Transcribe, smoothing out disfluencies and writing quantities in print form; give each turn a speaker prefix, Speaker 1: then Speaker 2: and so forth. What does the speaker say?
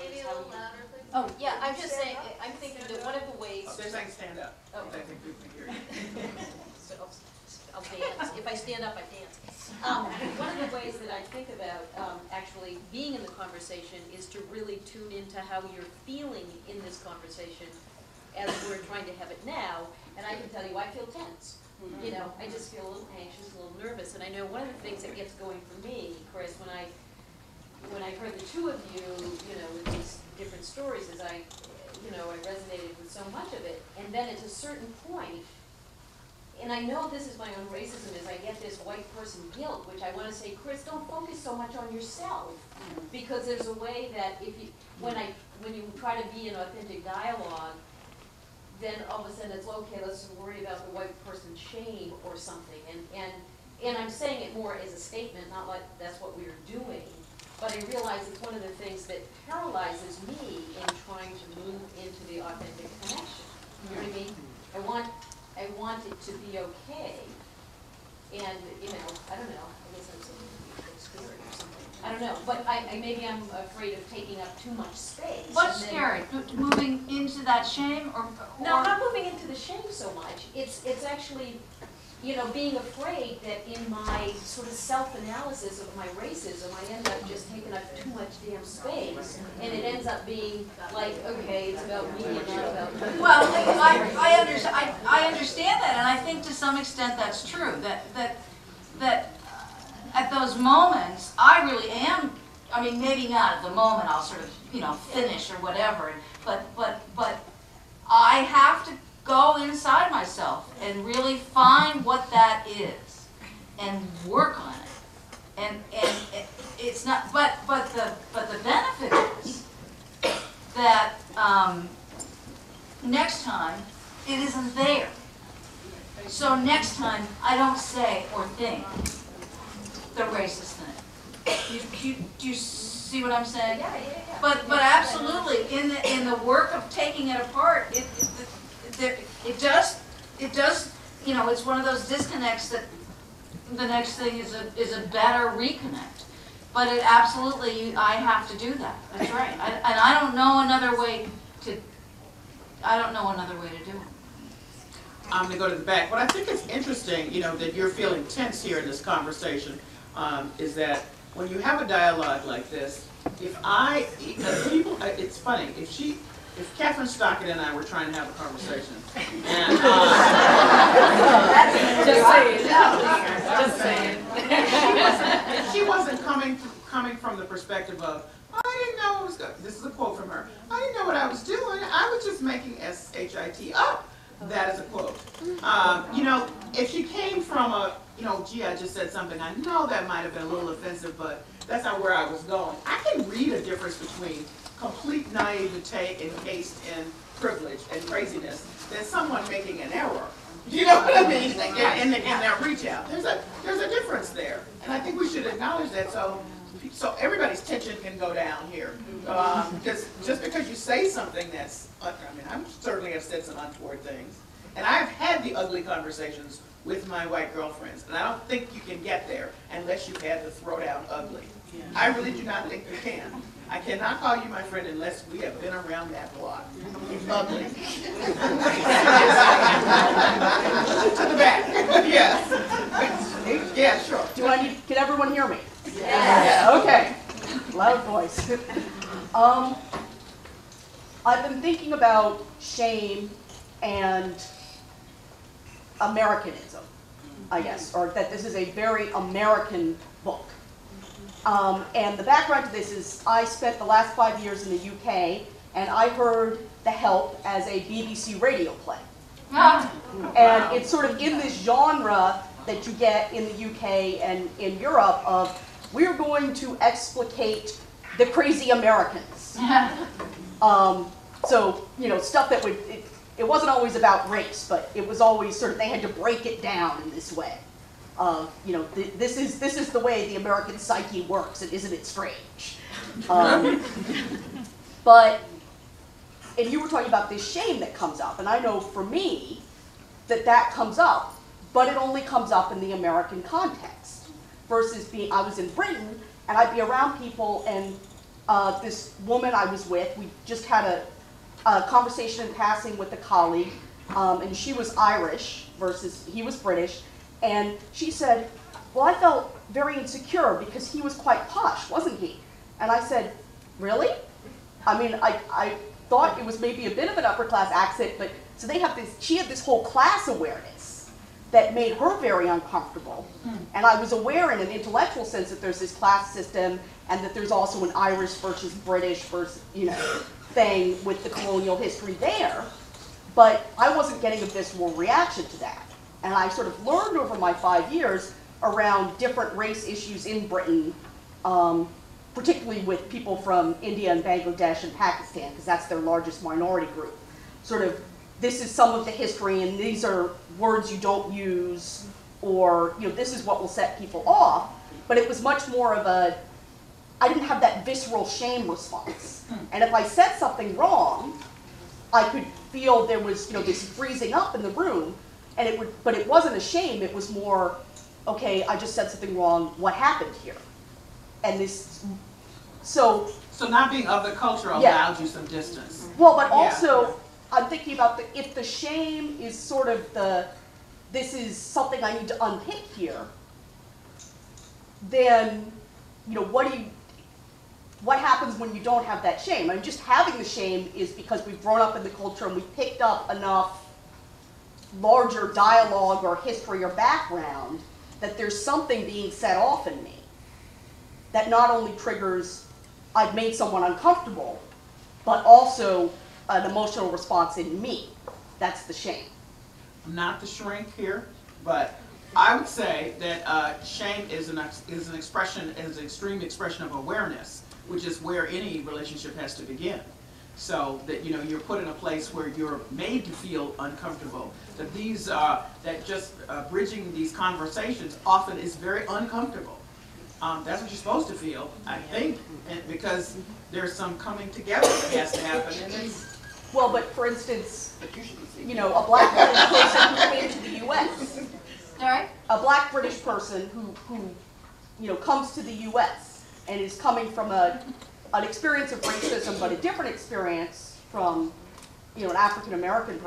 Speaker 1: Maybe a little louder, please.
Speaker 2: Oh, yeah, I'm just saying, I'm thinking that one of the ways.
Speaker 3: Oh, they're saying stand up.
Speaker 2: Oh.
Speaker 3: I think we can hear you.
Speaker 2: So I'll dance. If I stand up, I dance. One of the ways that I think about actually being in the conversation is to really tune into how you're feeling in this conversation as we're trying to have it now. And I can tell you, I feel tense. You know, I just feel a little anxious, a little nervous. And I know one of the things that gets going for me, Chris, when I heard the two of you, you know, with these different stories, is I resonated with so much of it. And then at a certain point, and I know this is my own racism, is I get this white person guilt, which I want to say, Chris, don't focus so much on yourself, because there's a way that if you, when you try to be in authentic dialogue, then all of a sudden it's okay, let's worry about the white person's shame or something. And I'm saying it more as a statement, not like that's what we're doing, but I realize it's one of the things that paralyzes me in trying to move into the authentic connection. You know what I mean? I want it to be okay, and, you know, I don't know, I guess I'm saying it's scary or something. I don't know, but maybe I'm afraid of taking up too much space.
Speaker 4: What's scary? Moving into that shame, or
Speaker 2: no, not moving into the shame so much. It's actually, you know, being afraid that in my sort of self-analysis of my racism, I end up just taking up too much damn space, and it ends up being like, okay, it's about me and not about you.
Speaker 4: well, I understand that, and I think to some extent that's true. That at those moments, I really am. I mean, maybe not at the moment. I'll sort of, you know, finish or whatever. But I have to go inside myself and really find what that is and work on it. And it's not. But the benefit is that next time it isn't there. So next time I don't say or think the racist thing. Do you see what I'm saying?
Speaker 2: Yeah.
Speaker 4: But absolutely, in the work of taking it apart, it does, you know, it's one of those disconnects that the next thing is a better reconnect. But it absolutely, I have to do that. That's right. And I don't know another way to do it.
Speaker 3: I'm going to go to the back. What I think is interesting, you know, that you're feeling tense here in this conversation, is that when you have a dialogue like this, it's funny, if Catherine Stockett and I were trying to have a conversation, and
Speaker 2: just saying.
Speaker 3: If she wasn't coming from the perspective of, I didn't know what was going. This is a quote from her. I didn't know what I was doing. I was just making SHIT up. That is a quote. You know, if she came from a, you know, gee, I just said something, I know that might have been a little offensive, but that's not where I was going. I can read a difference between complete naivete encased in privilege and craziness than someone making an error. You know what I mean? In that reach out. There's a difference there. And I think we should acknowledge that so everybody's tension can go down here. Because just because you say something that's, I mean, I certainly have said some untoward things. And I've had the ugly conversations with my white girlfriends. And I don't think you can get there unless you've had to throw down ugly. I really do not think you can. I cannot call you my friend unless we have been around that block. Ugly. To the back. Yes. Yeah, sure.
Speaker 5: Can everyone hear me?
Speaker 3: Yeah.
Speaker 5: Okay. Loud voice. I've been thinking about shame and Americanism, I guess, or that this is a very American book. And the background to this is I spent the last 5 years in the UK, and I heard The Help as a BBC radio play. And it's sort of in this genre that you get in the UK and in Europe of, we're going to explicate the crazy Americans. So, you know, stuff that would, it wasn't always about race, but it was always sort of, they had to break it down in this way. You know, this is the way the American psyche works, and isn't it strange? But, and you were talking about this shame that comes up, and I know for me that comes up, but it only comes up in the American context, versus I was in Britain, and I'd be around people, and this woman I was with, we just had a conversation in passing with a colleague, and she was Irish versus he was British, and she said, well, I felt very insecure because he was quite posh, wasn't he? And I said, really? I mean, I thought it was maybe a bit of an upper class accent, but so they have this, she had this whole class awareness that made her very uncomfortable. And I was aware in an intellectual sense that there's this class system and that there's also an Irish versus British versus, you know, thing with the colonial history there. But I wasn't getting a visceral reaction to that. And I sort of learned over my 5 years around different race issues in Britain, particularly with people from India and Bangladesh and Pakistan, because that's their largest minority group. Sort of, this is some of the history, and these are words you don't use, or, you know, this is what will set people off. But it was much more of a, I didn't have that visceral shame response. And if I said something wrong, I could feel there was, you know, this freezing up in the room, and it would, but it wasn't a shame, it was more, okay, I just said something wrong, what happened here? And this, so.
Speaker 3: So not being of the culture
Speaker 5: Yeah.
Speaker 3: allowed you some distance.
Speaker 5: Well, but
Speaker 3: Yeah.
Speaker 5: also, I'm thinking about if the shame is sort of the, this is something I need to unpick here, then, you know, what happens when you don't have that shame? I mean, just having the shame is because we've grown up in the culture and we've picked up enough larger dialogue or history or background that there's something being set off in me that not only triggers, I've made someone uncomfortable, but also an emotional response in me. That's the shame.
Speaker 3: I'm not the shrink here, but I would say that shame is an expression, is an extreme expression of awareness, which is where any relationship has to begin. So that, you know, you're put in a place where you're made to feel uncomfortable. That these, that just bridging these conversations often is very uncomfortable. That's what you're supposed to feel, I think, and because there's some coming together that has to happen. And it's,
Speaker 5: Well, but for instance, you know, a black British person who came to the U.S.
Speaker 4: Sorry?
Speaker 5: A black British person who you know, comes to the U.S. and is coming from an experience of racism, but a different experience from, you know, an African American person.